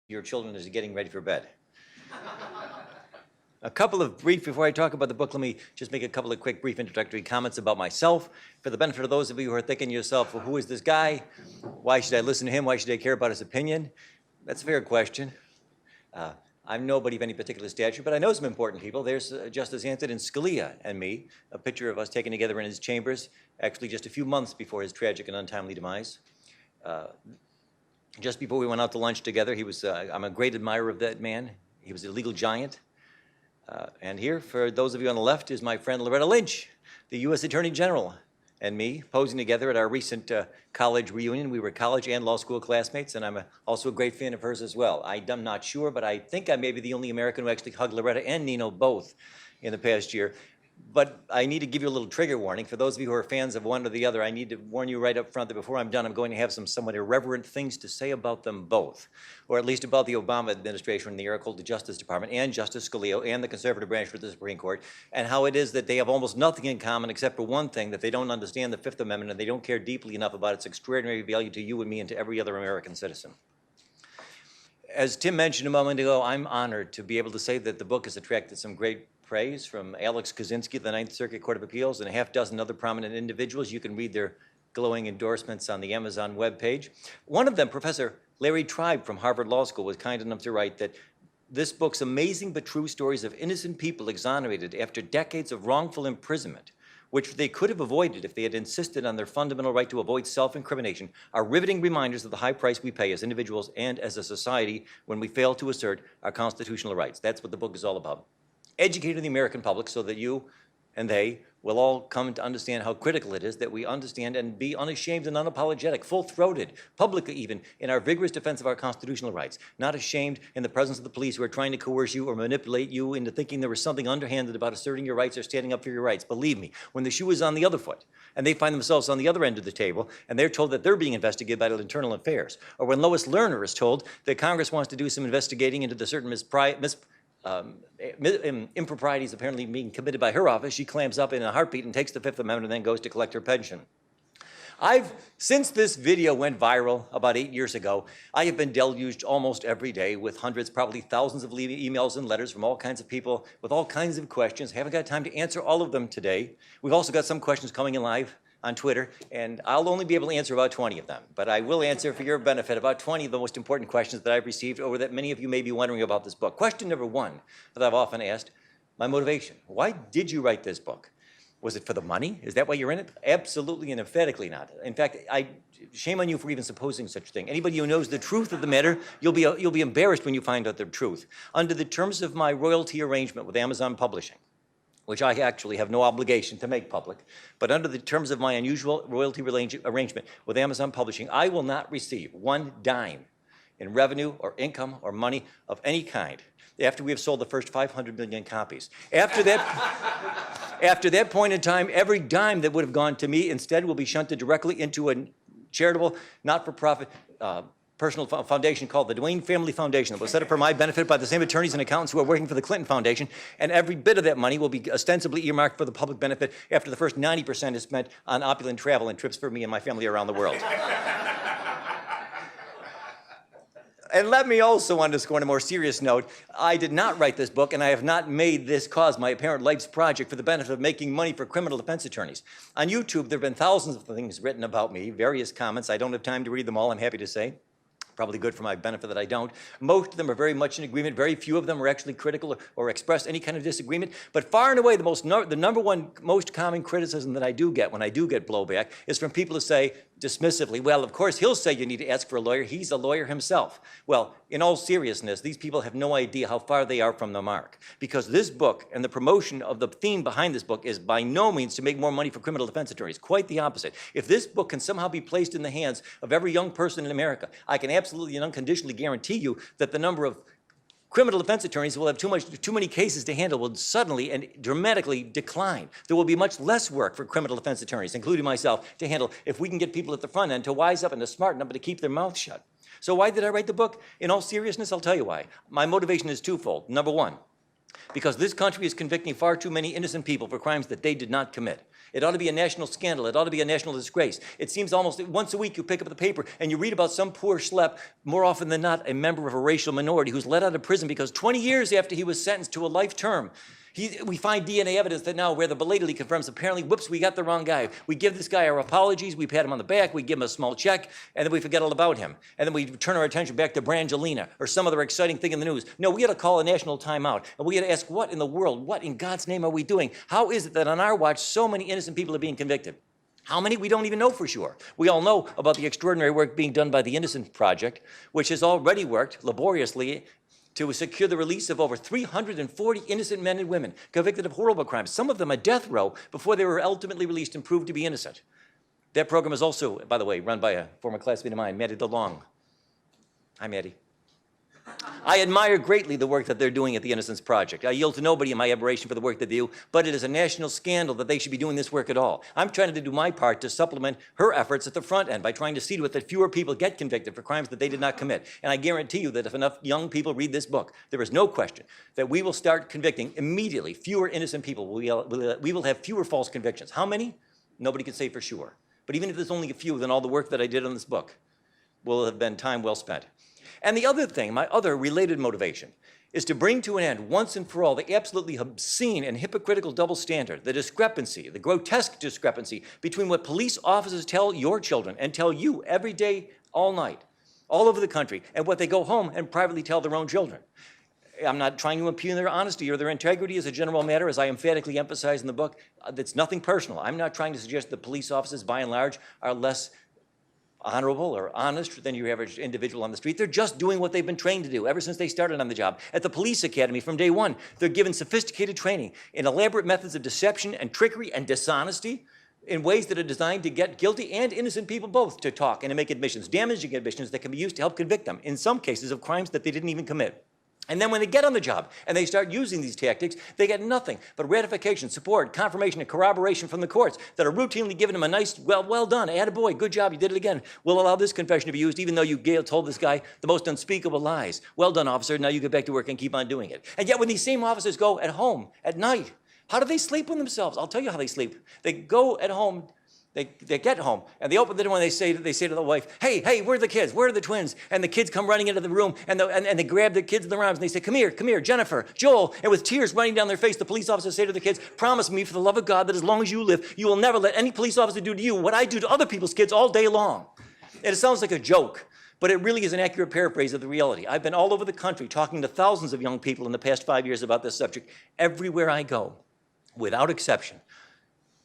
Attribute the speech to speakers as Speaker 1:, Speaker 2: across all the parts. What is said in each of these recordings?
Speaker 1: your children as you're getting ready for bed. A couple of brief, before I talk about the book, let me just make a couple of quick brief introductory comments about myself. For the benefit of those of you who are thinking to yourself, well, who is this guy? Why should I listen to him? Why should I care about his opinion? That's a fair question. I'm nobody of any particular stature, but I know some important people. There's Justice Antonin Scalia and me, a picture of us taken together in his chambers, actually just a few months before his tragic and untimely demise. Just before we went out to lunch together, I'm a great admirer of that man. He was a legal giant. And here, for those of you on the left, is my friend Loretta Lynch, the U.S. Attorney General, and me posing together at our recent college reunion. We were college and law school classmates, and I'm also a great fan of hers as well. I'm not sure, but I think I may be the only American who actually hugged Loretta and Nino both in the past year. But I need to give you a little trigger warning. For those of you who are fans of one or the other, I need to warn you right up front that before I'm done, I'm going to have some somewhat irreverent things to say about them both, or at least about the Obama administration and the era called the Justice Department and Justice Scalia and the conservative branch of the Supreme Court, and how it is that they have almost nothing in common except for one thing, that they don't understand the Fifth Amendment and they don't care deeply enough about its extraordinary value to you and me and to every other American citizen. As Tim mentioned a moment ago, I'm honored to be able to say that the book has attracted some great praise from Alex Kaczynski of the Ninth Circuit Court of Appeals and a half dozen other prominent individuals. You can read their glowing endorsements on the Amazon webpage. One of them, Professor Larry Tribe from Harvard Law School, was kind enough to write that this book's amazing but true stories of innocent people exonerated after decades of wrongful imprisonment, which they could have avoided if they had insisted on their fundamental right to avoid self-incrimination, are riveting reminders of the high price we pay as individuals and as a society when we fail to assert our constitutional rights. That's what the book is all about. Educating the American public so that you and they will all come to understand how critical it is that we understand and be unashamed and unapologetic, full-throated, publicly even, in our vigorous defense of our constitutional rights, not ashamed in the presence of the police who are trying to coerce you or manipulate you into thinking there was something underhanded about asserting your rights or standing up for your rights. Believe me, when the shoe is on the other foot and they find themselves on the other end of the table and they're told that they're being investigated by internal affairs, or when Lois Lerner is told that Congress wants to do some investigating into the certain improprieties apparently being committed by her office, she clams up in a heartbeat and takes the Fifth Amendment and then goes to collect her pension. Since this video went viral about 8 years ago, I have been deluged almost every day with hundreds, probably thousands of emails and letters from all kinds of people with all kinds of questions. Haven't got time to answer all of them today. We've also got some questions coming in live on Twitter, and I'll only be able to answer about 20 of them. But I will answer, for your benefit, about 20 of the most important questions that I've received or that many of you may be wondering about this book. Question number one that I've often asked, my motivation. Why did you write this book? Was it for the money? Is that why you're in it? Absolutely and emphatically not. In fact, shame on you for even supposing such a thing. Anybody who knows the truth of the matter, you'll be embarrassed when you find out the truth. Under the terms of my royalty arrangement with Amazon Publishing, which I actually have no obligation to make public, but under the terms of my unusual royalty arrangement with Amazon Publishing, I will not receive one dime in revenue or income or money of any kind after we have sold the first 500 million copies. After that point in time, every dime that would have gone to me instead will be shunted directly into a charitable, not-for-profit personal foundation called the Duane Family Foundation. It was set up for my benefit by the same attorneys and accountants who are working for the Clinton Foundation, and every bit of that money will be ostensibly earmarked for the public benefit after the first 90% is spent on opulent travel and trips for me and my family around the world. And let me also underscore on a more serious note, I did not write this book and I have not made this cause my apparent life's project for the benefit of making money for criminal defense attorneys. On YouTube, there have been thousands of things written about me, various comments. I don't have time to read them all, I'm happy to say. Probably good for my benefit that I don't. Most of them are very much in agreement. Very few of them are actually critical or express any kind of disagreement. But far and away, the number one most common criticism that I do get when I do get blowback is from people who say dismissively, well, of course, he'll say you need to ask for a lawyer. He's a lawyer himself. Well, in all seriousness, these people have no idea how far they are from the mark. Because this book and the promotion of the theme behind this book is by no means to make more money for criminal defense attorneys. Quite the opposite. If this book can somehow be placed in the hands of every young person in America, I can absolutely and unconditionally guarantee you that the number of criminal defense attorneys who will have too many cases to handle will suddenly and dramatically decline. There will be much less work for criminal defense attorneys, including myself, to handle if we can get people at the front end to wise up and to smarten up and to keep their mouths shut. So why did I write the book? In all seriousness, I'll tell you why. My motivation is twofold. Number one, because this country is convicting far too many innocent people for crimes that they did not commit. It ought to be a national scandal. It ought to be a national disgrace. It seems almost once a week you pick up the paper and you read about some poor schlep, more often than not a member of a racial minority, who's let out of prison because 20 years after he was sentenced to a life term, we find DNA evidence that now rather belatedly confirms apparently, whoops, we got the wrong guy. We give this guy our apologies, we pat him on the back, we give him a small check, and then we forget all about him. And then we turn our attention back to Brangelina or some other exciting thing in the news. No, we got to call a national timeout. And we got to ask, what in the world, what in God's name are we doing? How is it that on our watch so many innocent people are being convicted? How many? We don't even know for sure. We all know about the extraordinary work being done by the Innocence Project, which has already worked laboriously to secure the release of over 340 innocent men and women convicted of horrible crimes, some of them a death row, before they were ultimately released and proved to be innocent. That program is also, by the way, run by a former classmate of mine, Maddie DeLong. Hi, Maddie. I admire greatly the work that they're doing at the Innocence Project. I yield to nobody in my admiration for the work they do, but it is a national scandal that they should be doing this work at all. I'm trying to do my part to supplement her efforts at the front end by trying to see to it that fewer people get convicted for crimes that they did not commit. And I guarantee you that if enough young people read this book, there is no question that we will start convicting immediately fewer innocent people. We will have fewer false convictions. How many? Nobody can say for sure. But even if there's only a few, then all the work that I did on this book will have been time well spent. And the other thing, my other related motivation, is to bring to an end once and for all the absolutely obscene and hypocritical double standard, the discrepancy, the grotesque discrepancy between what police officers tell your children and tell you every day, all night, all over the country, and what they go home and privately tell their own children. I'm not trying to impugn their honesty or their integrity as a general matter, as I emphatically emphasize in the book. That's nothing personal. I'm not trying to suggest that police officers, by and large, are less honorable or honest than your average individual on the street. They're just doing what they've been trained to do ever since they started on the job. At the police academy from day one, they're given sophisticated training in elaborate methods of deception and trickery and dishonesty in ways that are designed to get guilty and innocent people both to talk and to make admissions, damaging admissions that can be used to help convict them, in some cases of crimes that they didn't even commit. And then when they get on the job and they start using these tactics, they get nothing but ratification, support, confirmation, and corroboration from the courts that are routinely giving them a nice, well done, attaboy, good job, you did it again. We'll allow this confession to be used even though you told this guy the most unspeakable lies. Well done, officer, now you get back to work and keep on doing it. And yet when these same officers go at home at night, how do they sleep with themselves? I'll tell you how they sleep. They go at home. They get home, and they open the door, and they say to the wife, hey, where are the kids? Where are the twins? And the kids come running into the room, and they grab the kids in their arms, and they say, come here, Jennifer, Joel. And with tears running down their face, the police officers say to the kids, promise me for the love of God that as long as you live, you will never let any police officer do to you what I do to other people's kids all day long. And it sounds like a joke, but it really is an accurate paraphrase of the reality. I've been all over the country talking to thousands of young people in the past 5 years about this subject. Everywhere I go, without exception,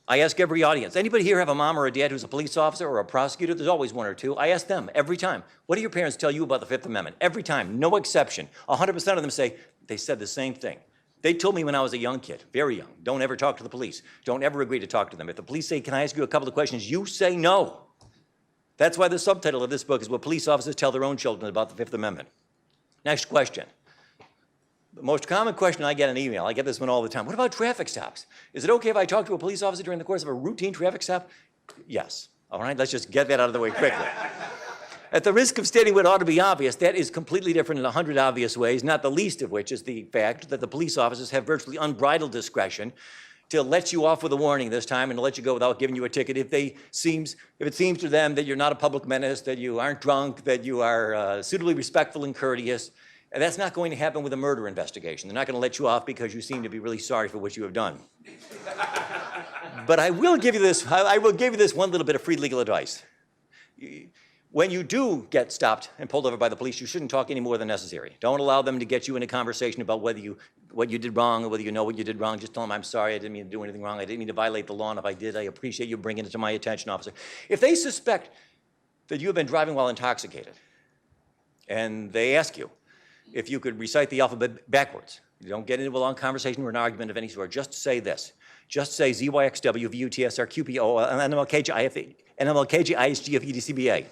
Speaker 1: I ask every audience, anybody here have a mom or a dad who's a police officer or a prosecutor? There's always one or two. I ask them every time, what do your parents tell you about the Fifth Amendment? Every time, no exception. 100% of them say, they said the same thing. They told me when I was a young kid, very young, don't ever talk to the police. Don't ever agree to talk to them. If the police say, can I ask you a couple of questions? You say no. That's why the subtitle of this book is what police officers tell their own children about the Fifth Amendment. Next question. The most common question I get in email, I get this one all the time. What about traffic stops? Is it okay if I talk to a police officer during the course of a routine traffic stop? Yes. All right, let's just get that out of the way quickly. At the risk of stating what ought to be obvious, that is completely different in 100 obvious ways, not the least of which is the fact that the police officers have virtually unbridled discretion to let you off with a warning this time and to let you go without giving you a ticket if it seems to them that you're not a public menace, that you aren't drunk, that you are suitably respectful and courteous. And that's not going to happen with a murder investigation. They're not going to let you off because you seem to be really sorry for what you have done. But I will give you this one little bit of free legal advice. When you do get stopped and pulled over by the police, you shouldn't talk any more than necessary. Don't allow them to get you in a conversation about what you did wrong or whether you know what you did wrong. Just tell them, I'm sorry, I didn't mean to do anything wrong. I didn't mean to violate the law, and if I did, I appreciate you bringing it to my attention, officer. If they suspect that you have been driving while intoxicated, and they ask you if you could recite the alphabet backwards, you don't get into a long conversation or an argument of any sort, just say this. Just say ZYXW, VUTSR, QPO, NMLKG, NMLKG, ISG, FEDCBA.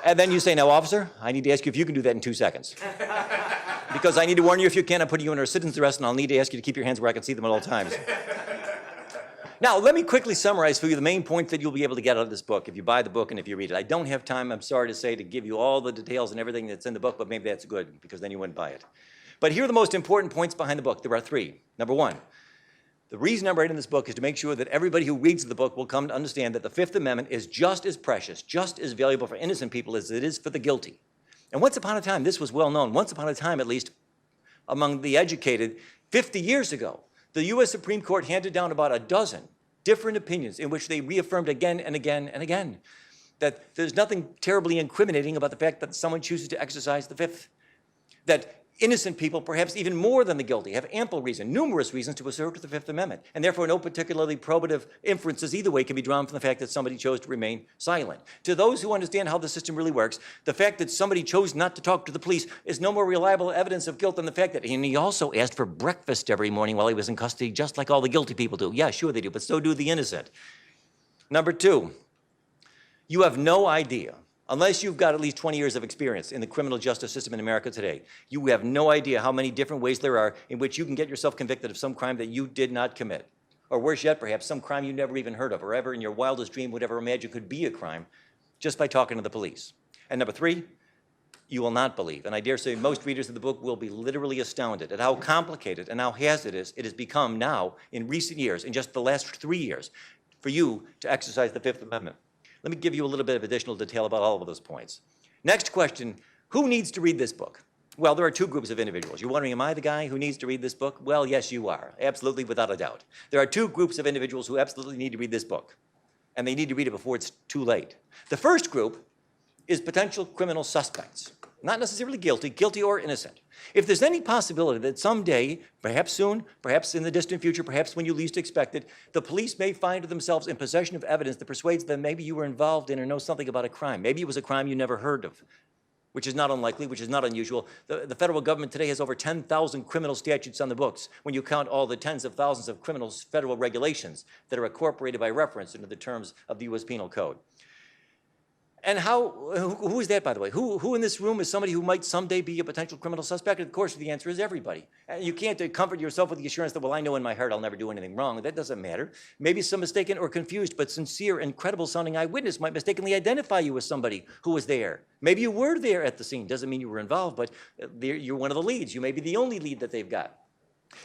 Speaker 1: And then you say, now, officer, I need to ask you if you can do that in 2 seconds. Because I need to warn you, if you can, I'll put you under a citizen's arrest, and I'll need to ask you to keep your hands where I can see them at all times. Now, let me quickly summarize for you the main points that you'll be able to get out of this book if you buy the book and if you read it. I don't have time, I'm sorry to say, to give you all the details and everything that's in the book, but maybe that's good, because then you wouldn't buy it. But here are the most important points behind the book. There are 3. Number 1, The reason I'm writing this book is to make sure that everybody who reads the book will come to understand that the Fifth Amendment is just as precious, just as valuable for innocent people as it is for the guilty. And once upon a time, this was well known, once upon a time at least, among the educated, 50 years ago, the U.S. Supreme Court handed down about a dozen different opinions in which they reaffirmed again and again and again that there's nothing terribly incriminating about the fact that someone chooses to exercise the Fifth, that innocent people, perhaps even more than the guilty, have ample reason, numerous reasons to assert the Fifth Amendment, and therefore no particularly probative inferences either way can be drawn from the fact that somebody chose to remain silent. To those who understand how the system really works, the fact that somebody chose not to talk to the police is no more reliable evidence of guilt than the fact that he also asked for breakfast every morning while he was in custody, just like all the guilty people do. Yeah, sure they do, but so do the innocent. Number two, you have no idea, unless you've got at least 20 years of experience in the criminal justice system in America today, you have no idea how many different ways there are in which you can get yourself convicted of some crime that you did not commit. Or worse yet, perhaps some crime you never even heard of, or ever in your wildest dream would ever imagine could be a crime, just by talking to the police. And number three, you will not believe, and I dare say most readers of the book will be literally astounded at how complicated and how hazardous it has become now in recent years, in just the last 3 years, for you to exercise the Fifth Amendment. Let me give you a little bit of additional detail about all of those points. Next question, who needs to read this book? Well, there are two groups of individuals. You're wondering, am I the guy who needs to read this book? Well, yes, you are, absolutely, without a doubt. There are two groups of individuals who absolutely need to read this book, and they need to read it before it's too late. The first group is potential criminal suspects, not necessarily guilty or innocent. If there's any possibility that someday, perhaps soon, perhaps in the distant future, perhaps when you least expect it, the police may find themselves in possession of evidence that persuades them maybe you were involved in or know something about a crime. Maybe it was a crime you never heard of, which is not unlikely, which is not unusual. The federal government today has over 10,000 criminal statutes on the books when you count all the tens of thousands of criminal federal regulations that are incorporated by reference into the terms of the U.S. Penal Code. And who is that, by the way? Who in this room is somebody who might someday be a potential criminal suspect? And of course, the answer is everybody. You can't comfort yourself with the assurance that, well, I know in my heart I'll never do anything wrong. That doesn't matter. Maybe some mistaken or confused but sincere and credible-sounding eyewitness might mistakenly identify you as somebody who was there. Maybe you were there at the scene. Doesn't mean you were involved, but you're one of the leads. You may be the only lead that they've got.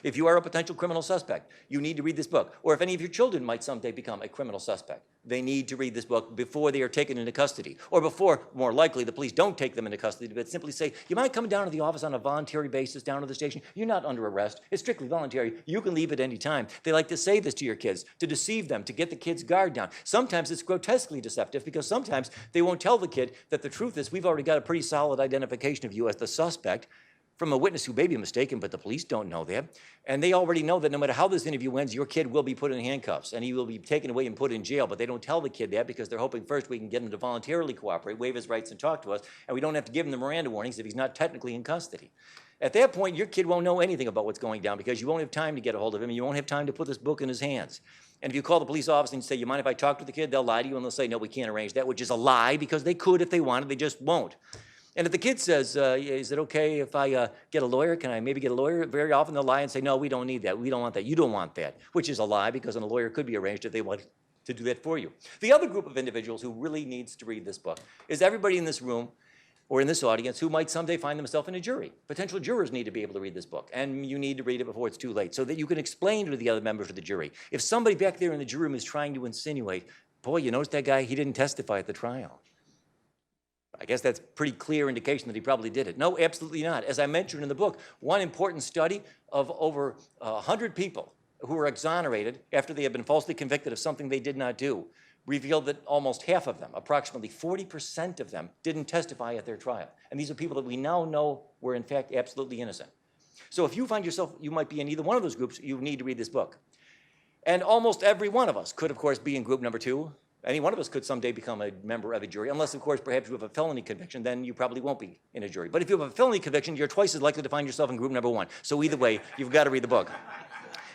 Speaker 1: If you are a potential criminal suspect, you need to read this book. Or if any of your children might someday become a criminal suspect, they need to read this book before they are taken into custody. Or before, more likely, the police don't take them into custody, but simply say, you mind coming down to the office on a voluntary basis, down to the station? You're not under arrest. It's strictly voluntary. You can leave at any time. They like to say this to your kids, to deceive them, to get the kid's guard down. Sometimes it's grotesquely deceptive because sometimes they won't tell the kid that the truth is we've already got a pretty solid identification of you as the suspect from a witness who may be mistaken, but the police don't know that. And they already know that no matter how this interview ends, your kid will be put in handcuffs and he will be taken away and put in jail. But they don't tell the kid that because they're hoping first we can get him to voluntarily cooperate, waive his rights and talk to us, and we don't have to give him the Miranda warnings if he's not technically in custody. At that point, your kid won't know anything about what's going down because you won't have time to get a hold of him and you won't have time to put this book in his hands. And if you call the police office and say, you mind if I talk to the kid? They'll lie to you and they'll say, no, we can't arrange that, which is a lie because they could if they wanted, they just won't. And if the kid says, is it okay if I get a lawyer? Can I maybe get a lawyer? Very often they'll lie and say, no, we don't need that. We don't want that. You don't want that, which is a lie because a lawyer could be arranged if they want to do that for you. The other group of individuals who really needs to read this book is everybody in this room or in this audience who might someday find themselves in a jury. Potential jurors need to be able to read this book, and you need to read it before it's too late so that you can explain to the other members of the jury. If somebody back there in the jury room is trying to insinuate, boy, you notice that guy, he didn't testify at the trial. I guess that's pretty clear indication that he probably did it. No, absolutely not. As I mentioned in the book, one important study of over 100 people who were exonerated after they had been falsely convicted of something they did not do revealed that almost half of them, approximately 40% of them, didn't testify at their trial. And these are people that we now know were in fact absolutely innocent. So if you find yourself, you might be in either one of those groups, you need to read this book. And almost every one of us could, of course, be in group number 2. Any one of us could someday become a member of a jury, unless, of course, perhaps you have a felony conviction, then you probably won't be in a jury. But if you have a felony conviction, you're twice as likely to find yourself in group number 1. So either way, you've got to read the book.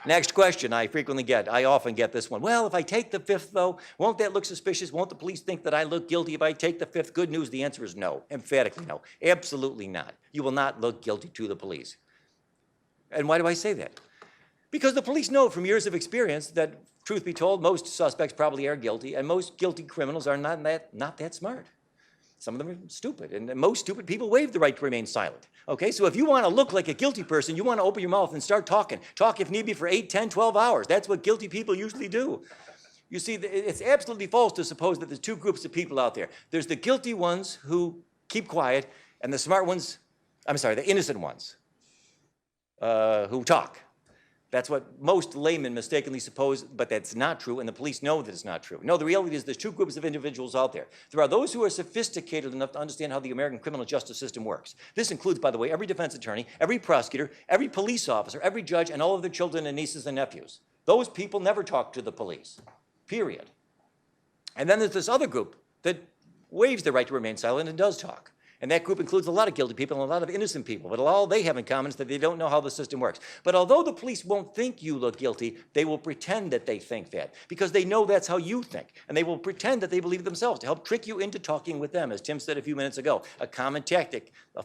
Speaker 1: Next question I often get this one. Well, if I take the Fifth, though, won't that look suspicious? Won't the police think that I look guilty if I take the Fifth? Good news, the answer is no, emphatically no, absolutely not. You will not look guilty to the police. And why do I say that? Because the police know from years of experience that, truth be told, most suspects probably are guilty, and most guilty criminals are not that smart. Some of them are stupid, and most stupid people waive the right to remain silent. Okay, so if you want to look like a guilty person, you want to open your mouth and start talking. Talk if need be for 8, 10, 12 hours. That's what guilty people usually do. You see, it's absolutely false to suppose that there's two groups of people out there. There's the guilty ones who keep quiet, and the smart ones, the innocent ones who talk. That's what most laymen mistakenly suppose, but that's not true, and the police know that it's not true. No, the reality is there's two groups of individuals out there. There are those who are sophisticated enough to understand how the American criminal justice system works. This includes, by the way, every defense attorney, every prosecutor, every police officer, every judge, and all of their children and nieces and nephews. Those people never talk to the police, period. And then there's this other group that waives the right to remain silent and does talk. And that group includes a lot of guilty people and a lot of innocent people, but all they have in common is that they don't know how the system works. But although the police won't think you look guilty, they will pretend that they think that, because they know that's how you think. And they will pretend that they believe it themselves to help trick you into talking with them, as Tim said a few minutes ago. A common tactic, a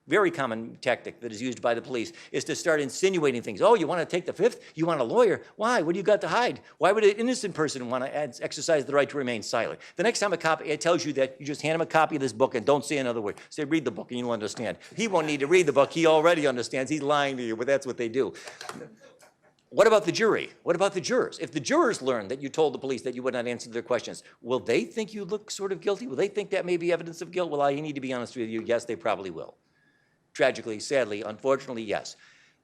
Speaker 1: very common tactic that is used by the police is to start insinuating things. Oh, you want to take the fifth? You want a lawyer? Why? What do you got to hide? Why would an innocent person want to exercise the right to remain silent? The next time a cop tells you that, you just hand him a copy of this book and don't say another word. Say, read the book and you'll understand. He won't need to read the book. He already understands. He's lying to you, but that's what they do. What about the jury? What about the jurors? If the jurors learn that you told the police that you would not answer their questions, will they think you look sort of guilty? Will they think that may be evidence of guilt? Well, I need to be honest with you. Yes, they probably will. Tragically, sadly, unfortunately, yes.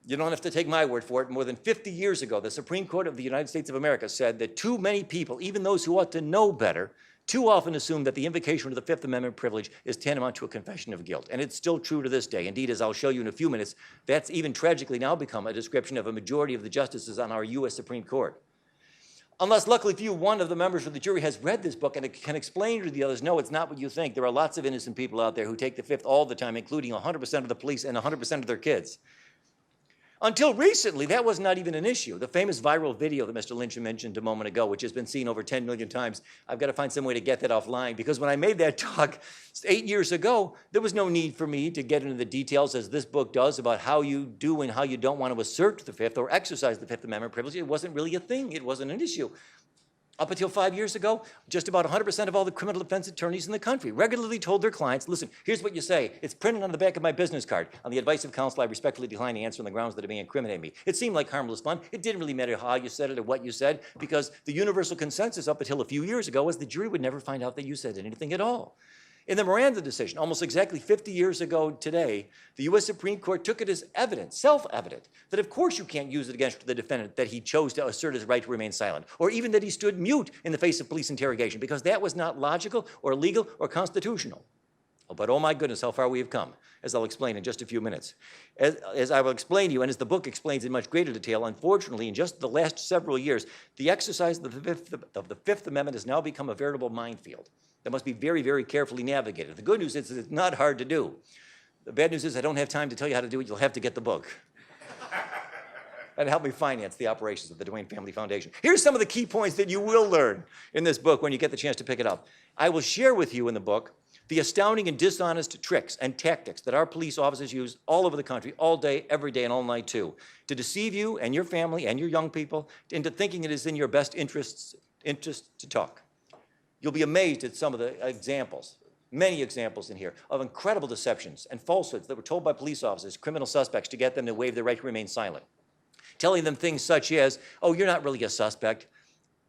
Speaker 1: You don't have to take my word for it. More than 50 years ago, the Supreme Court of the United States of America said that too many people, even those who ought to know better, too often assume that the invocation of the Fifth Amendment privilege is tantamount to a confession of guilt. And it's still true to this day. Indeed, as I'll show you in a few minutes, that's even tragically now become a description of a majority of the justices on our U.S. Supreme Court. Unless, luckily for you, one of the members of the jury has read this book and it can explain to the others, no, it's not what you think. There are lots of innocent people out there who take the fifth all the time, including 100% of the police and 100% of their kids. Until recently, that was not even an issue. The famous viral video that Mr. Lynch mentioned a moment ago, which has been seen over 10 million times, I've got to find some way to get that offline, because when I made that talk 8 years ago, there was no need for me to get into the details, as this book does, about how you do and how you don't want to assert the Fifth or exercise the Fifth Amendment privilege. It wasn't really a thing. It wasn't an issue. Up until 5 years ago, just about 100% of all the criminal defense attorneys in the country regularly told their clients, listen, here's what you say. It's printed on the back of my business card. On the advice of counsel, I respectfully decline to answer on the grounds that it may incriminate me. It seemed like harmless fun. It didn't really matter how you said it or what you said, because the universal consensus up until a few years ago was the jury would never find out that you said anything at all. In the Miranda decision, almost exactly 50 years ago today, the U.S. Supreme Court took it as evidence, self-evident, that of course you can't use it against the defendant that he chose to assert his right to remain silent, or even that he stood mute in the face of police interrogation, because that was not logical or legal or constitutional. Oh, but oh my goodness, how far we have come, as I'll explain in just a few minutes. As I will explain to you, and as the book explains in much greater detail, unfortunately, in just the last several years, the exercise of the Fifth Amendment has now become a veritable minefield that must be very, very carefully navigated. The good news is it's not hard to do. The bad news is I don't have time to tell you how to do it. You'll have to get the book. And help me finance the operations of the Duane Family Foundation. Here's some of the key points that you will learn in this book when you get the chance to pick it up. I will share with you in the book the astounding and dishonest tricks and tactics that our police officers use all over the country, all day, every day, and all night too, to deceive you and your family and your young people into thinking it is in your best interests to talk. You'll be amazed at some of the examples, many examples in here, of incredible deceptions and falsehoods that were told by police officers, criminal suspects, to get them to waive their right to remain silent. Telling them things such as, oh, you're not really a suspect.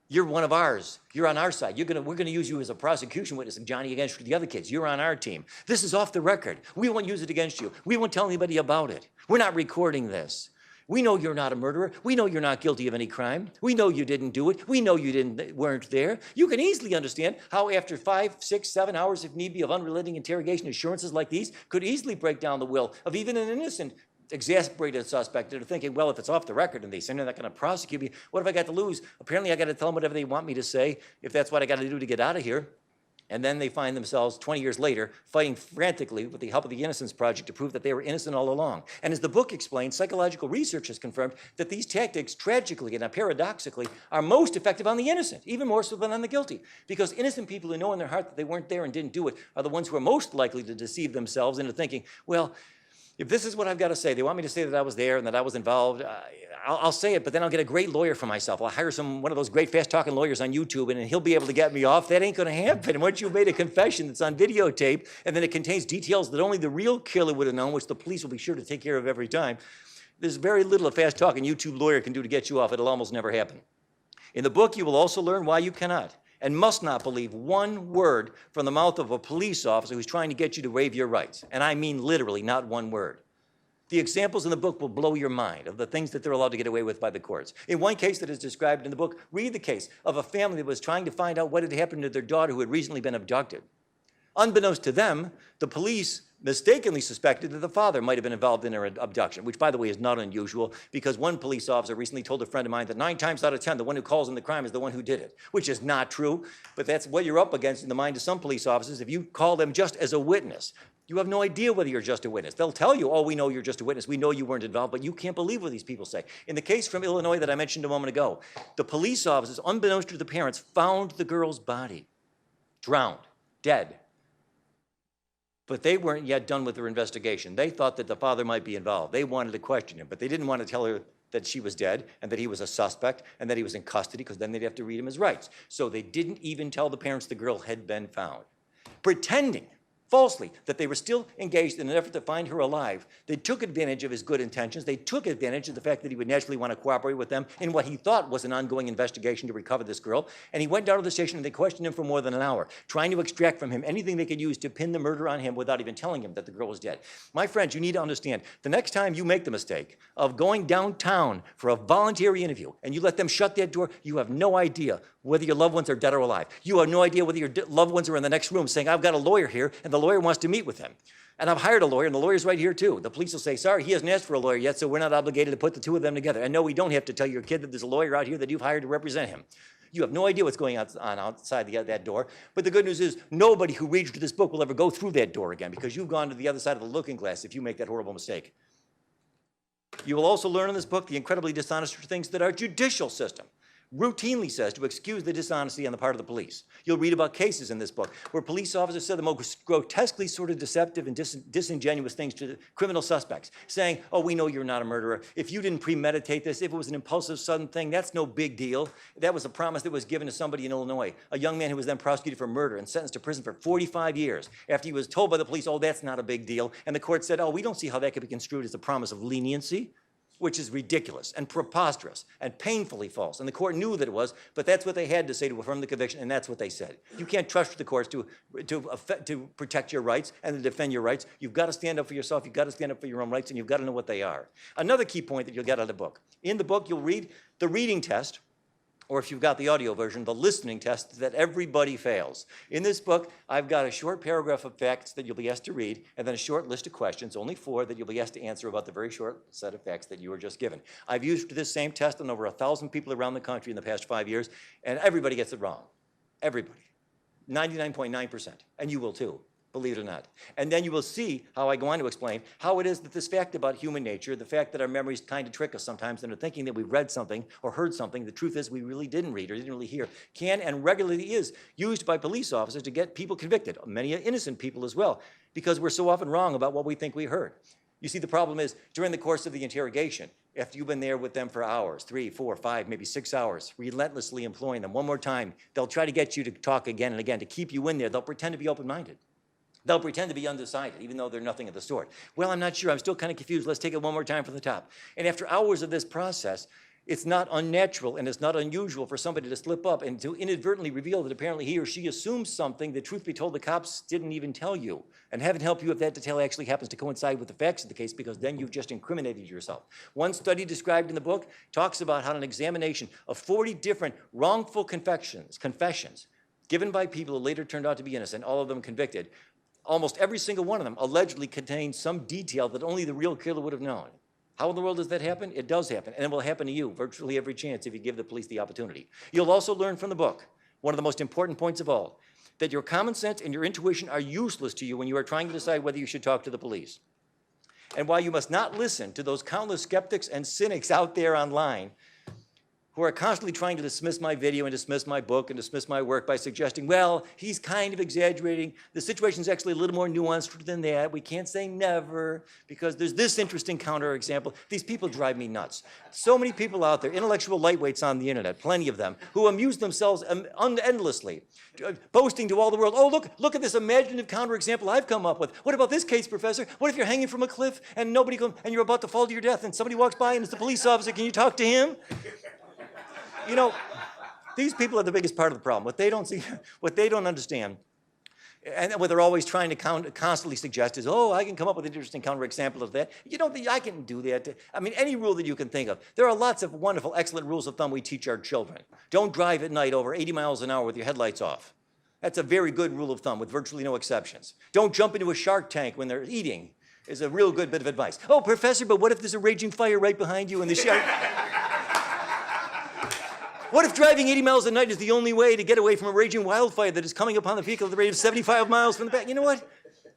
Speaker 1: You're one of ours. You're on our side. We're going to use you as a prosecution witness, Johnny, against the other kids. You're on our team. This is off the record. We won't use it against you. We won't tell anybody about it. We're not recording this. We know you're not a murderer. We know you're not guilty of any crime. We know you didn't do it. We know you weren't there. You can easily understand how after 5, 6, 7 hours, if need be, of unrelenting interrogation, assurances like these could easily break down the will of even an innocent, exasperated suspect that are thinking, well, if it's off the record and they say they're not going to prosecute me, what have I got to lose? Apparently, I got to tell them whatever they want me to say, if that's what I got to do to get out of here. And then they find themselves 20 years later fighting frantically with the help of the Innocence Project to prove that they were innocent all along. And as the book explains, psychological research has confirmed that these tactics, tragically and paradoxically, are most effective on the innocent, even more so than on the guilty. Because innocent people who know in their heart that they weren't there and didn't do it are the ones who are most likely to deceive themselves into thinking, well, If this is what I've got to say, they want me to say that I was there and that I was involved, I'll say it, but then I'll get a great lawyer for myself. I'll hire one of those great fast-talking lawyers on YouTube, and he'll be able to get me off. That ain't going to happen. Once you've made a confession that's on videotape, and then it contains details that only the real killer would have known, which the police will be sure to take care of every time, there's very little a fast-talking YouTube lawyer can do to get you off. It'll almost never happen. In the book, you will also learn why you cannot and must not believe one word from the mouth of a police officer who's trying to get you to waive your rights. And I mean literally, not one word. The examples in the book will blow your mind of the things that they're allowed to get away with by the courts. In one case that is described in the book, read the case of a family that was trying to find out what had happened to their daughter who had recently been abducted. Unbeknownst to them, the police mistakenly suspected that the father might have been involved in her abduction, which, by the way, is not unusual, because one police officer recently told a friend of mine that 9 times out of 10, the one who calls in the crime is the one who did it, which is not true, but that's what you're up against in the mind of some police officers. If you call them just as a witness, you have no idea whether you're just a witness. They'll tell you, oh, we know you're just a witness. We know you weren't involved, but you can't believe what these people say. In the case from Illinois that I mentioned a moment ago, the police officers, unbeknownst to the parents, found the girl's body, drowned, dead. But they weren't yet done with their investigation. They thought that the father might be involved. They wanted to question him, but they didn't want to tell her that she was dead and that he was a suspect and that he was in custody, because then they'd have to read him his rights. So they didn't even tell the parents the girl had been found. Pretending falsely that they were still engaged in an effort to find her alive, they took advantage of his good intentions. They took advantage of the fact that he would naturally want to cooperate with them in what he thought was an ongoing investigation to recover this girl. And he went down to the station and they questioned him for more than an hour, trying to extract from him anything they could use to pin the murder on him without even telling him that the girl was dead. My friends, you need to understand, the next time you make the mistake of going downtown for a voluntary interview and you let them shut that door, you have no idea whether your loved ones are dead or alive. You have no idea whether your loved ones are in the next room saying, I've got a lawyer here, and the lawyer wants to meet with him. And I've hired a lawyer, and the lawyer's right here too. The police will say, sorry, he hasn't asked for a lawyer yet, so we're not obligated to put the two of them together. And no, we don't have to tell your kid that there's a lawyer out here that you've hired to represent him. You have no idea what's going on outside that door. But the good news is nobody who reads this book will ever go through that door again, because you've gone to the other side of the looking glass if you make that horrible mistake. You will also learn in this book the incredibly dishonest things that our judicial system routinely says to excuse the dishonesty on the part of the police. You'll read about cases in this book where police officers said the most grotesquely sort of deceptive and disingenuous things to criminal suspects, saying, oh, we know you're not a murderer. If you didn't premeditate this, if it was an impulsive, sudden thing, that's no big deal. That was a promise that was given to somebody in Illinois, a young man who was then prosecuted for murder and sentenced to prison for 45 years after he was told by the police, oh, that's not a big deal. And the court said, oh, we don't see how that could be construed as a promise of leniency, which is ridiculous and preposterous and painfully false. And the court knew that it was, but that's what they had to say to affirm the conviction, and that's what they said. You can't trust the courts to protect your rights and to defend your rights. You've got to stand up for yourself. You've got to stand up for your own rights, and you've got to know what they are. Another key point that you'll get out of the book. In the book, you'll read the reading test, or if you've got the audio version, the listening test that everybody fails. In this book, I've got a short paragraph of facts that you'll be asked to read, and then a short list of questions, only 4, that you'll be asked to answer about the very short set of facts that you were just given. I've used this same test on over 1,000 people around the country in the past 5 years, and everybody gets it wrong. Everybody. 99.9%. And you will too, believe it or not. And then you will see how I go on to explain how it is that this fact about human nature, the fact that our memories kind of trick us sometimes into thinking that we've read something or heard something, the truth is we really didn't read or didn't really hear, can and regularly is used by police officers to get people convicted, many innocent people as well, because we're so often wrong about what we think we heard. You see, the problem is during the course of the interrogation, after you've been there with them for hours, 3, 4, 5, maybe 6 hours, relentlessly employing them one more time, they'll try to get you to talk again and again, to keep you in there. They'll pretend to be open-minded. They'll pretend to be undecided, even though they're nothing of the sort. Well, I'm not sure. I'm still kind of confused. Let's take it one more time from the top. And after hours of this process, it's not unnatural and it's not unusual for somebody to slip up and to inadvertently reveal that apparently he or she assumes something that, truth be told, the cops didn't even tell you and haven't helped you if that detail actually happens to coincide with the facts of the case, because then you've just incriminated yourself. One study described in the book talks about how an examination of 40 different wrongful confessions given by people who later turned out to be innocent, all of them convicted, almost every single one of them allegedly contains some detail that only the real killer would have known. How in the world does that happen? It does happen, and it will happen to you virtually every chance if you give the police the opportunity. You'll also learn from the book, one of the most important points of all, that your common sense and your intuition are useless to you when you are trying to decide whether you should talk to the police. And while you must not listen to those countless skeptics and cynics out there online, who are constantly trying to dismiss my video and dismiss my book and dismiss my work by suggesting, well, he's kind of exaggerating. The situation's actually a little more nuanced than that. We can't say never because there's this interesting counterexample. These people drive me nuts. So many people out there, intellectual lightweights on the internet, plenty of them, who amuse themselves endlessly, boasting to all the world, oh, look at this imaginative counterexample I've come up with. What about this case, Professor? What if you're hanging from a cliff and and you're about to fall to your death and somebody walks by and it's the police officer? Can you talk to him? You know, these people are the biggest part of the problem. What they don't see, what they don't understand, and what they're always trying to constantly suggest is, oh, I can come up with an interesting counterexample of that. You don't think I can do that? I mean, any rule that you can think of. There are lots of wonderful, excellent rules of thumb we teach our children. Don't drive at night over 80 miles an hour with your headlights off. That's a very good rule of thumb with virtually no exceptions. Don't jump into a shark tank when they're eating is a real good bit of advice. Oh, Professor, but what if there's a raging fire right behind you and the shark... What if driving 80 miles a night is the only way to get away from a raging wildfire that is coming upon the vehicle at the rate of 75 miles from the back? You know what?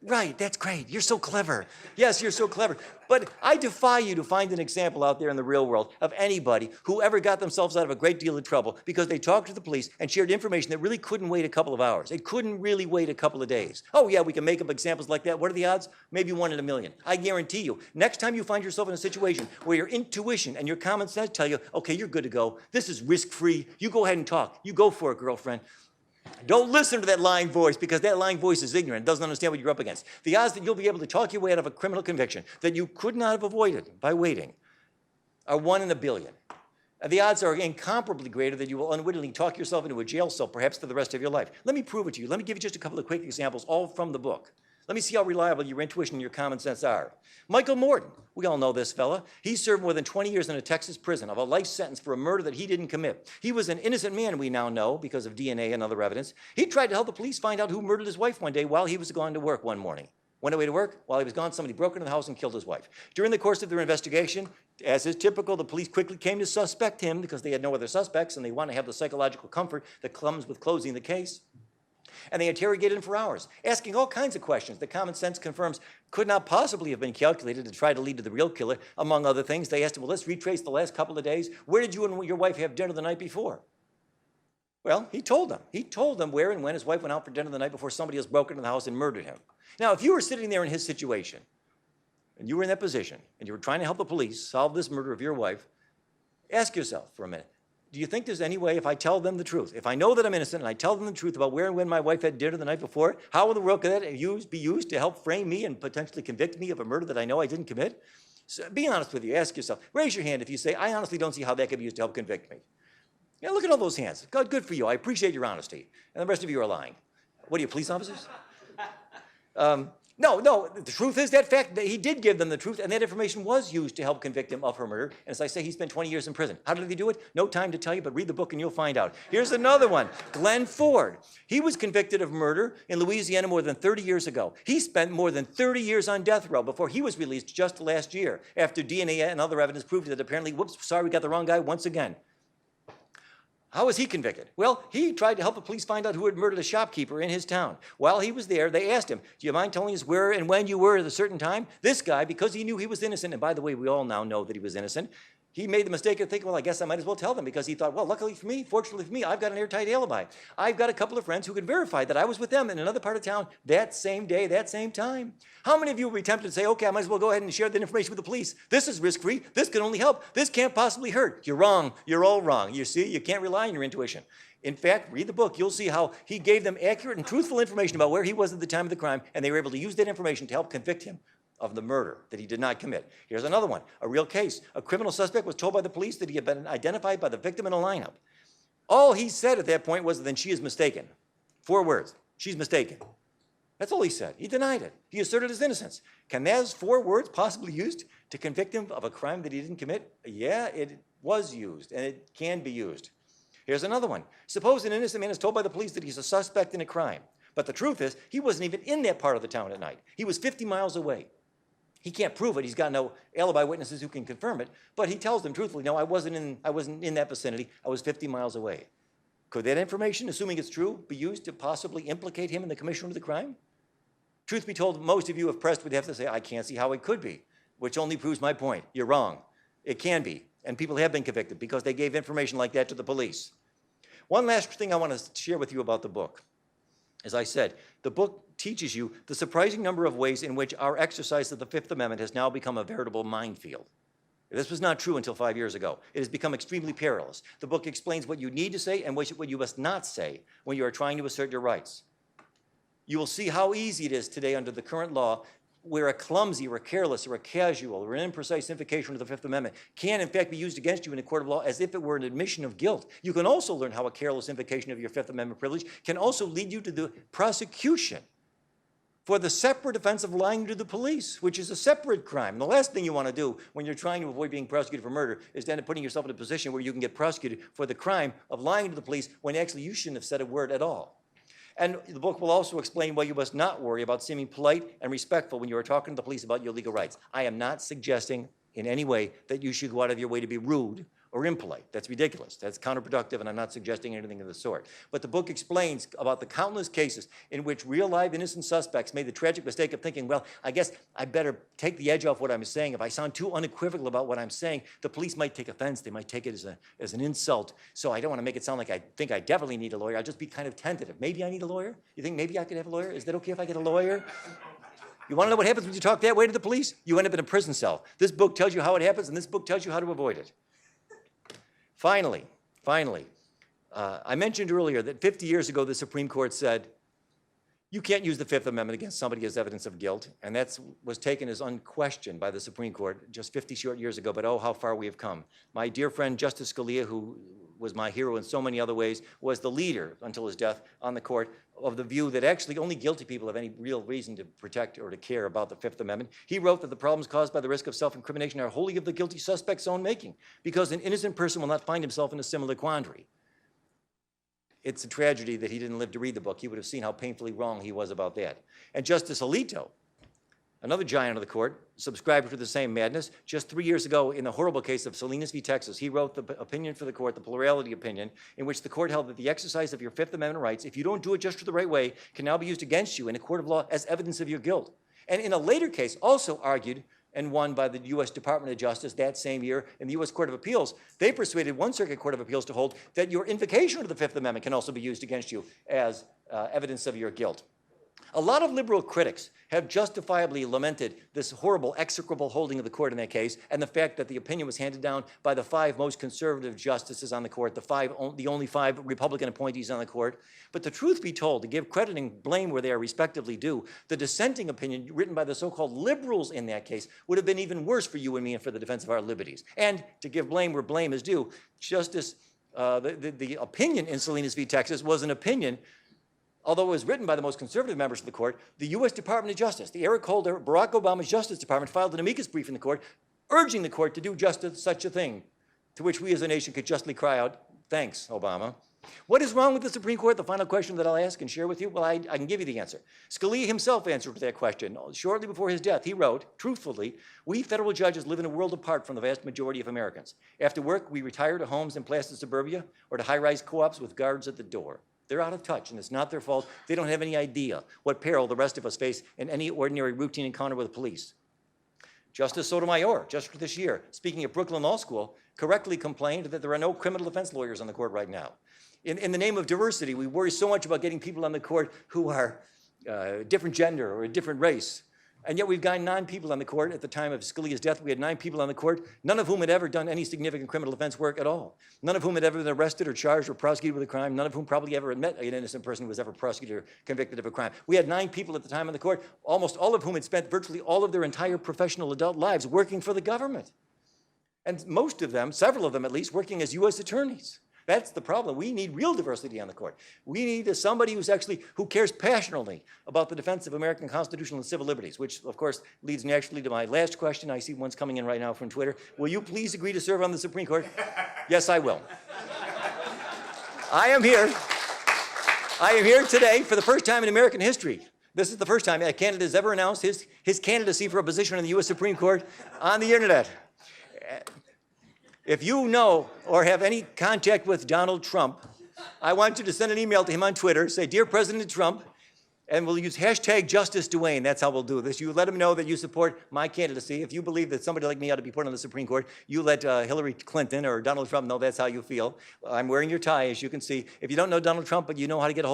Speaker 1: Right, that's great. You're so clever. Yes, you're so clever. But I defy you to find an example out there in the real world of anybody who ever got themselves out of a great deal of trouble because they talked to the police and shared information that really couldn't wait a couple of hours. It couldn't really wait a couple of days. Oh yeah, we can make up examples like that. What are the odds? Maybe 1 in a million. I guarantee you, next time you find yourself in a situation where your intuition and your common sense tell you, okay, you're good to go. This is risk-free. You go ahead and talk. You go for it, girlfriend. Don't listen to that lying voice because that lying voice is ignorant, doesn't understand what you're up against. The odds that you'll be able to talk your way out of a criminal conviction that you could not have avoided by waiting are 1 in a billion. And the odds are incomparably greater that you will unwittingly talk yourself into a jail cell perhaps for the rest of your life. Let me prove it to you. Let me give you just a couple of quick examples, all from the book. Let me see how reliable your intuition and your common sense are. Michael Morton, we all know this fella. He served more than 20 years in a Texas prison of a life sentence for a murder that he didn't commit. He was an innocent man, we now know, because of DNA and other evidence. He tried to help the police find out who murdered his wife one day while he was gone to work one morning. Went away to work. While he was gone, somebody broke into the house and killed his wife. During the course of their investigation, as is typical, the police quickly came to suspect him because they had no other suspects and they want to have the psychological comfort that comes with closing the case. And they interrogated him for hours, asking all kinds of questions that common sense confirms could not possibly have been calculated to try to lead to the real killer. Among other things, they asked him, well, let's retrace the last couple of days. Where did you and your wife have dinner the night before? Well, he told them. He told them where and when his wife went out for dinner the night before somebody else broke into the house and murdered him. Now, if you were sitting there in his situation, and you were in that position, and you were trying to help the police solve this murder of your wife, ask yourself for a minute, do you think there's any way if I tell them the truth, if I know that I'm innocent and I tell them the truth about where and when my wife had dinner the night before, how in the world could that be used to help frame me and potentially convict me of a murder that I know I didn't commit? So be honest with you. Ask yourself. Raise your hand if you say, I honestly don't see how that could be used to help convict me. Yeah, look at all those hands. Good for you. I appreciate your honesty. And the rest of you are lying. What are you, police officers? No, the truth is that fact that he did give them the truth, and that information was used to help convict him of her murder. And as I say, he spent 20 years in prison. How did he do it? No time to tell you, but read the book and you'll find out. Here's another one. Glenn Ford. He was convicted of murder in Louisiana more than 30 years ago. He spent more than 30 years on death row before he was released just last year, after DNA and other evidence proved that apparently, whoops, sorry, we got the wrong guy once again. How was he convicted? Well, he tried to help the police find out who had murdered a shopkeeper in his town. While he was there, they asked him, do you mind telling us where and when you were at a certain time? This guy, because he knew he was innocent, and by the way, we all now know that he was innocent, he made the mistake of thinking, well, I guess I might as well tell them, because he thought, well, luckily for me, fortunately for me, I've got an airtight alibi. I've got a couple of friends who could verify that I was with them in another part of town that same day, that same time. How many of you would be tempted to say, okay, I might as well go ahead and share that information with the police? This is risk-free. This can only help. This can't possibly hurt. You're wrong. You're all wrong. You see, you can't rely on your intuition. In fact, read the book. You'll see how he gave them accurate and truthful information about where he was at the time of the crime, and they were able to use that information to help convict him of the murder that he did not commit. Here's another one, a real case. A criminal suspect was told by the police that he had been identified by the victim in a lineup. All he said at that point was, then she is mistaken. 4 words, she's mistaken. That's all he said. He denied it. He asserted his innocence. Can those 4 words possibly used to convict him of a crime that he didn't commit? Yeah, it was used, and it can be used. Here's another one. Suppose an innocent man is told by the police that he's a suspect in a crime. But the truth is, he wasn't even in that part of the town at night. He was 50 miles away. He can't prove it. He's got no alibi witnesses who can confirm it. But he tells them truthfully, no, I wasn't in that vicinity. I was 50 miles away. Could that information, assuming it's true, be used to possibly implicate him in the commission of the crime? Truth be told, most of you, if pressed, would have to say, I can't see how it could be, which only proves my point. You're wrong. It can be. And people have been convicted because they gave information like that to the police. One last thing I want to share with you about the book. As I said, the book teaches you the surprising number of ways in which our exercise of the Fifth Amendment has now become a veritable minefield. This was not true until 5 years ago. It has become extremely perilous. The book explains what you need to say and what you must not say when you are trying to assert your rights. You will see how easy it is today under the current law where a clumsy or a careless or a casual or an imprecise invocation of the Fifth Amendment can in fact be used against you in a court of law as if it were an admission of guilt. You can also learn how a careless invocation of your Fifth Amendment privilege can also lead you to the prosecution for the separate offense of lying to the police, which is a separate crime. And the last thing you want to do when you're trying to avoid being prosecuted for murder is to end up putting yourself in a position where you can get prosecuted for the crime of lying to the police when actually you shouldn't have said a word at all. And the book will also explain why you must not worry about seeming polite and respectful when you are talking to the police about your legal rights. I am not suggesting in any way that you should go out of your way to be rude or impolite. That's ridiculous. That's counterproductive, and I'm not suggesting anything of the sort. But the book explains about the countless cases in which real, live, innocent suspects made the tragic mistake of thinking, well, I guess I better take the edge off what I'm saying. If I sound too unequivocal about what I'm saying, the police might take offense. They might take it as an insult. So I don't want to make it sound like I think I definitely need a lawyer. I'll just be kind of tentative. Maybe I need a lawyer? You think maybe I could have a lawyer? Is that okay if I get a lawyer? You want to know what happens when you talk that way to the police? You end up in a prison cell. This book tells you how it happens, and this book tells you how to avoid it. Finally, I mentioned earlier that 50 years ago, the Supreme Court said, you can't use the Fifth Amendment against somebody as evidence of guilt, and that was taken as unquestioned by the Supreme Court just 50 short years ago, but oh, how far we have come. My dear friend, Justice Scalia, who was my hero in so many other ways, was the leader until his death on the court of the view that actually only guilty people have any real reason to protect or to care about the Fifth Amendment. He wrote that the problems caused by the risk of self-incrimination are wholly of the guilty suspect's own making, because an innocent person will not find himself in a similar quandary. It's a tragedy that he didn't live to read the book. He would have seen how painfully wrong he was about that. And Justice Alito, another giant of the court, subscribed to the same madness. Just 3 years ago, in the horrible case of Salinas v. Texas, he wrote the opinion for the court, the plurality opinion, in which the court held that the exercise of your Fifth Amendment rights, if you don't do it just the right way, can now be used against you in a court of law as evidence of your guilt. And in a later case, also argued and won by the U.S. Department of Justice that same year in the U.S. Court of Appeals, they persuaded one circuit court of appeals to hold that your invocation of the Fifth Amendment can also be used against you as evidence of your guilt. A lot of liberal critics have justifiably lamented this horrible, execrable holding of the court in that case, and the fact that the opinion was handed down by the 5 most conservative justices on the court, the only 5 Republican appointees on the court. But the truth be told, to give credit and blame where they are respectively due, the dissenting opinion written by the so-called liberals in that case would have been even worse for you and me and for the defense of our liberties. And to give blame where blame is due, the opinion in Salinas v. Texas was an opinion. Although it was written by the most conservative members of the court, the U.S. Department of Justice, the Eric Holder, Barack Obama's Justice Department, filed an amicus brief in the court, urging the court to do just such a thing, to which we as a nation could justly cry out, thanks, Obama. What is wrong with the Supreme Court? The final question that I'll ask and share with you, well, I can give you the answer. Scalia himself answered that question. Shortly before his death, he wrote, truthfully, we federal judges live in a world apart from the vast majority of Americans. After work, we retire to homes in placid suburbia or to high-rise co-ops with guards at the door. They're out of touch, and it's not their fault. They don't have any idea what peril the rest of us face in any ordinary routine encounter with the police. Justice Sotomayor, just this year, speaking at Brooklyn Law School, correctly complained that there are no criminal defense lawyers on the court right now. In the name of diversity, we worry so much about getting people on the court who are different gender or a different race. And yet we've got 9 people on the court. At the time of Scalia's death, we had 9 people on the court, none of whom had ever done any significant criminal defense work at all. None of whom had ever been arrested or charged or prosecuted with a crime. None of whom probably ever had met an innocent person who was ever prosecuted or convicted of a crime. We had 9 people at the time on the court, almost all of whom had spent virtually all of their entire professional adult lives working for the government. And most of them, several of them at least, working as U.S. attorneys. That's the problem. We need real diversity on the court. We need somebody who cares passionately about the defense of American constitutional and civil liberties, which, of course, leads naturally to my last question. I see one's coming in right now from Twitter. Will you please agree to serve on the Supreme Court? Yes, I will. I am here today for the first time in American history. This is the first time a candidate has ever announced his candidacy for a position in the U.S. Supreme Court on the internet. If you know or have any contact with Donald Trump, I want you to send an email to him on Twitter, say, Dear President Trump, And we'll use hashtag Justice Duane. That's how we'll do this. You let him know that you support my candidacy. If you believe that somebody like me ought to be put on the Supreme Court, you let Hillary Clinton or Donald Trump know that's how you feel. I'm wearing your tie, as you can see. If you don't know Donald Trump, but you know how to get a hold of